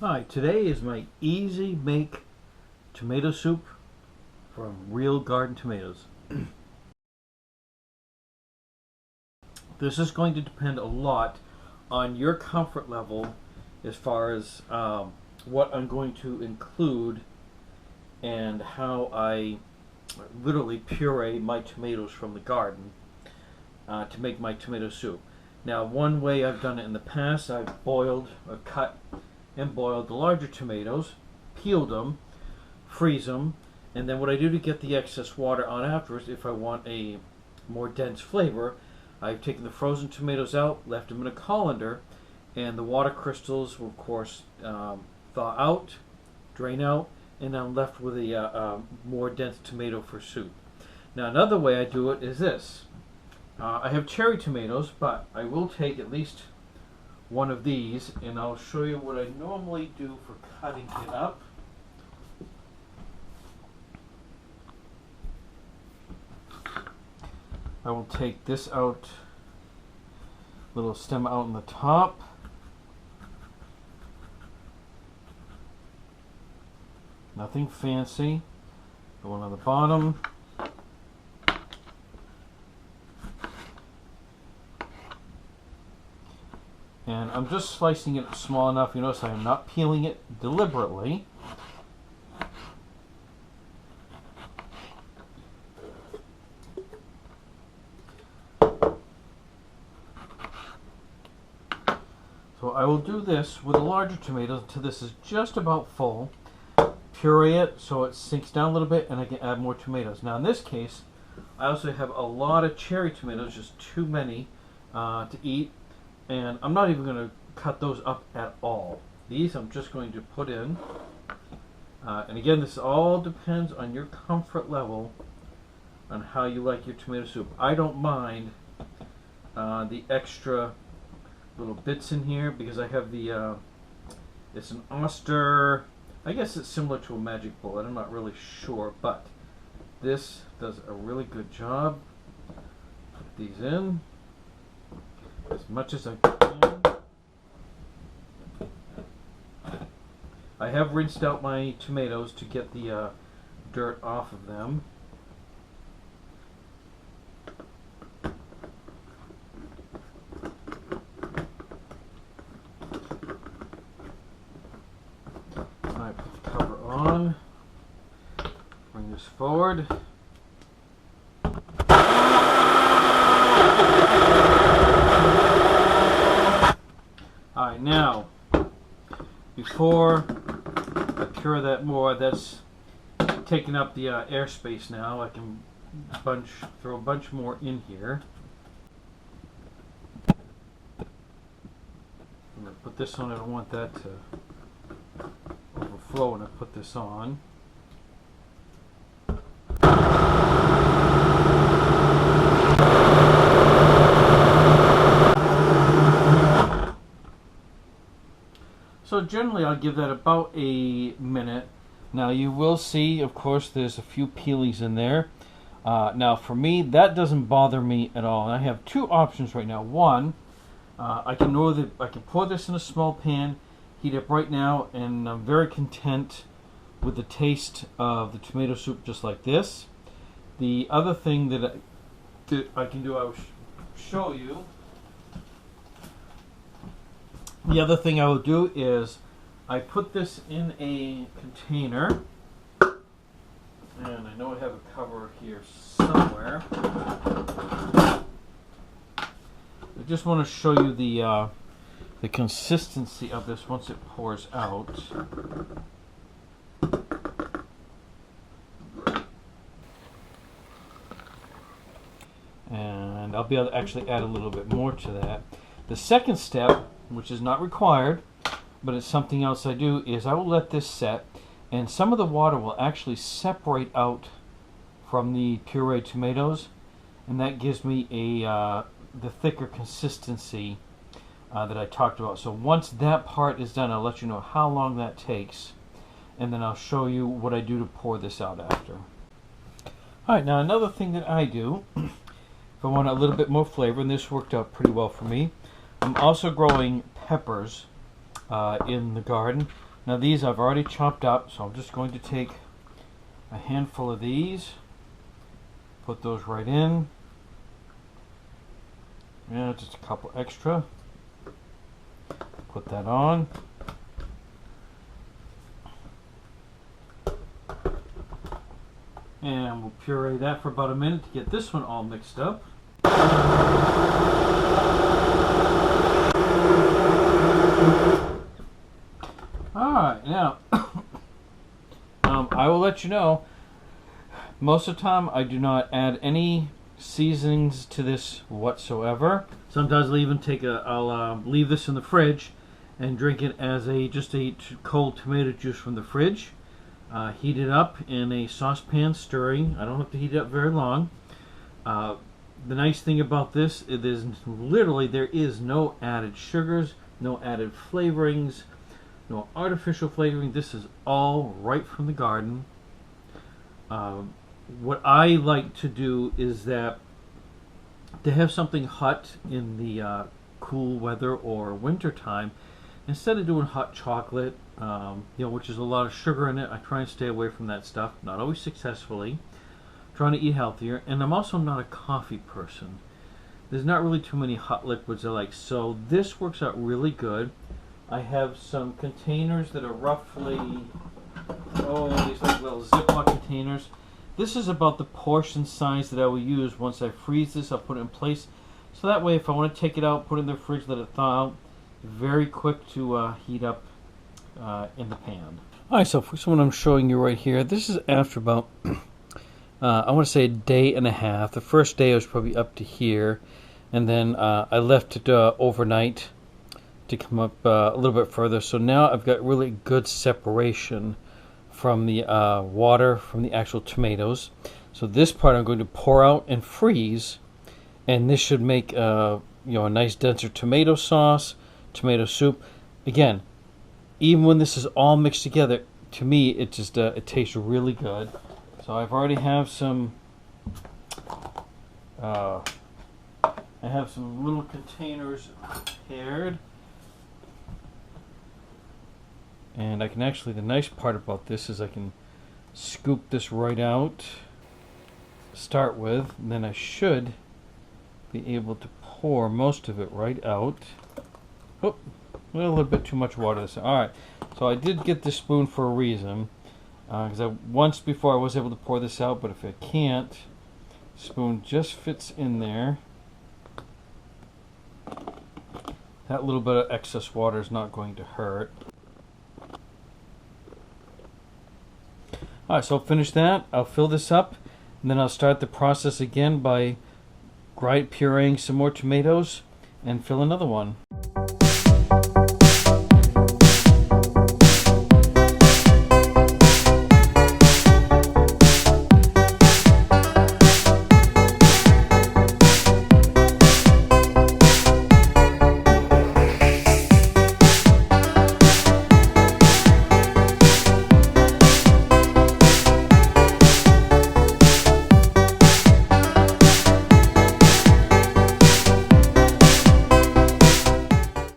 Hi, today is my easy make tomato soup from real garden tomatoes. This is going to depend a lot on your comfort level as far as what I'm going to include and how I literally puree my tomatoes from the garden to make my tomato soup. Now, one way I've done it in the past, I've cut and boiled the larger tomatoes, peeled them, freeze them, and then what I do to get the excess water out afterwards, if I want a more dense flavor, I've taken the frozen tomatoes out, left them in a colander, and the water crystals will, of course, thaw out, drain out, and I'm left with a more dense tomato for soup. Now, another way I do it is this. I have cherry tomatoes, but I will take at least one of these, and I'll show you what I normally do for cutting it up. I will take this out, little stem out on the top. Nothing fancy. The one on the bottom. And I'm just slicing it small enough. You notice I am not peeling it deliberately. So I will do this with the larger tomatoes until this is just about full. Puree it so it sinks down a little bit, and I can add more tomatoes. Now in this case, I also have a lot of cherry tomatoes, just too many to eat. And I'm not even going to cut those up at all. These I'm just going to put in. And again, this all depends on your comfort level on how you like your tomato soup. I don't mind the extra little bits in here because I have the, it's an Oster, I guess it's similar to a Magic Bullet. I'm not really sure, but this does a really good job. Put these in as much as I can. I have rinsed out my tomatoes to get the dirt off of them. I put the cover on. Bring this forward. Alright, now, before I pure that more, that's taking up the airspace now. I can throw a bunch more in here. I'm going to put this on. I don't want that to overflow when I put this on. So generally I'll give that about a minute. Now you will see, of course, there's a few peelies in there. Now for me, that doesn't bother me at all. And I have two options right now. One, I can pour this in a small pan, heat up right now, and I'm very content with the taste of the tomato soup just like this. The other thing that I can do, I will show you. The other thing I will do is I put this in a container, and I know I have a cover here somewhere. I just want to show you the consistency of this once it pours out. And I'll be able to actually add a little bit more to that. The second step, which is not required, but it's something else I do, is I will let this set, and some of the water will actually separate out from the pureed tomatoes, and that gives me the thicker consistency that I talked about. So once that part is done, I'll let you know how long that takes, and then I'll show you what I do to pour this out after. Alright, now another thing that I do, if I want a little bit more flavor, and this worked out pretty well for me, I'm also growing peppers in the garden. Now these I've already chopped up, so I'm just going to take a handful of these, put those right in. Yeah, just a couple extra. Put that on. And we'll puree that for about a minute to get this one all mixed up. Alright, now I will let you know, most of the time I do not add any seasonings to this whatsoever. Sometimes I'll even I'll leave this in the fridge and drink it as just a cold tomato juice from the fridge. Heat it up in a saucepan, stirring. I don't have to heat it up very long. The nice thing about this is literally there is no added sugars, no added flavorings, no artificial flavoring. This is all right from the garden. What I like to do is that to have something hot in the cool weather or winter time, instead of doing hot chocolate, which is a lot of sugar in it, I try and stay away from that stuff. Not always successfully. Trying to eat healthier, and I'm also not a coffee person. There's not really too many hot liquids I like, so this works out really good. I have some containers that are roughly, these like little Ziploc containers. This is about the portion size that I will use once I freeze this. I'll put it in place, so that way if I want to take it out, put it in the fridge, let it thaw out, very quick to heat up in the pan. Alright, so first one I'm showing you right here, this is after about I want to say a day and a half. The first day I was probably up to here, and then I left it overnight to come up a little bit further. So now I've got really good separation from the water from the actual tomatoes. So this part I'm going to pour out and freeze, and this should make a nice denser tomato sauce, tomato soup. Again, even when this is all mixed together, to me it just it tastes really good. So I've already have some. I have some little containers prepared, and I can actually. The nice part about this is I can scoop this right out. Start with, and then I should be able to pour most of it right out. Oh, a little bit too much water. All right, so I did get this spoon for a reason. Because once before I was able to pour this out, but if I can't, spoon just fits in there. That little bit of excess water is not going to hurt. Alright, so I'll finish that. I'll fill this up, and then I'll start the process again by pureeing some more tomatoes and fill another one.